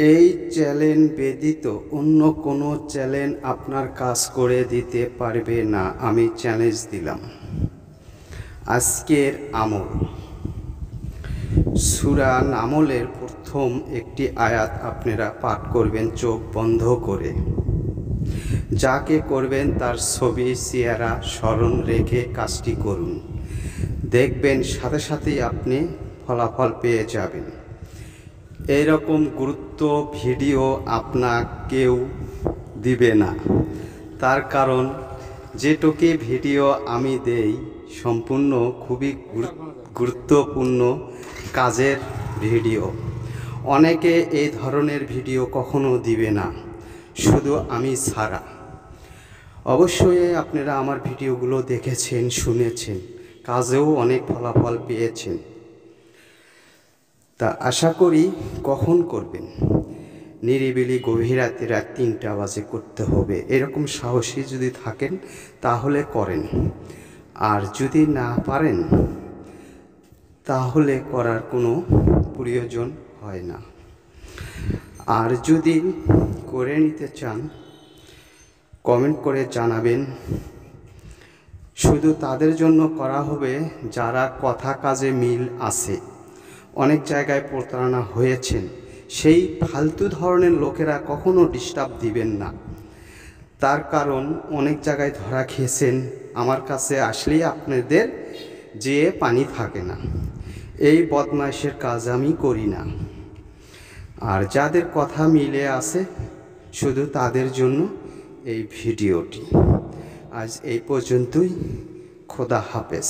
এই চ্যালেঞ্জ ব্যতীত অন্য কোনো চ্যালেঞ্জ আপনার কাজ করে দিতে পারবে না। আমি চ্যালেঞ্জ দিলাম। আজকের আমল, সূরা নামলের প্রথম একটি আয়াত আপনারা পাঠ করবেন চোখ বন্ধ করে। যাকে করবেন তার ছবি চেহারা স্মরণ রেখে কাজটি করুন। দেখবেন সাথে সাথেই আপনি ফলাফল পেয়ে যাবেন। এইরকম গুরুত্ব ভিডিও আপনাকেও দিবে না। তার কারণ যেটুকু ভিডিও আমি দেই সম্পূর্ণ খুবই গুরুত্বপূর্ণ কাজের ভিডিও। অনেকে এই ধরনের ভিডিও কখনো দিবে না, শুধু আমি ছাড়া। অবশ্যই আপনারা আমার ভিডিওগুলো দেখেছেন, শুনেছেন, কাজেও অনেক ফলাফল পেয়েছেন। তা আশা করি কখন করবেন? নিরিবিলি গভীর রাতে, রাত ৩টা বাজে করতে হবে। এরকম সাহসী যদি থাকেন তাহলে করেন, আর যদি না পারেন তাহলে করার কোনো প্রয়োজন হয় না। আর যদি করে নিতে চান কমেন্ট করে জানাবেন। শুধু তাদের জন্য করা হবে যারা কথা কাজে মিল আছে। অনেক জায়গায় প্রতারণা হয়েছেন, সেই ফালতু ধরনের লোকেরা কখনো ডিস্টার্ব দিবেন না। তার কারণ অনেক জায়গায় ধরা খেয়েছেন, আমার কাছে আসলেই আপনাদের যে পানি থাকে না। এই বদমাইশের কাজ আমি করি না। আর যাদের কথা মিলে আছে শুধু তাদের জন্য এই ভিডিওটি। আজ এই পর্যন্তই। খোদা হাফেজ।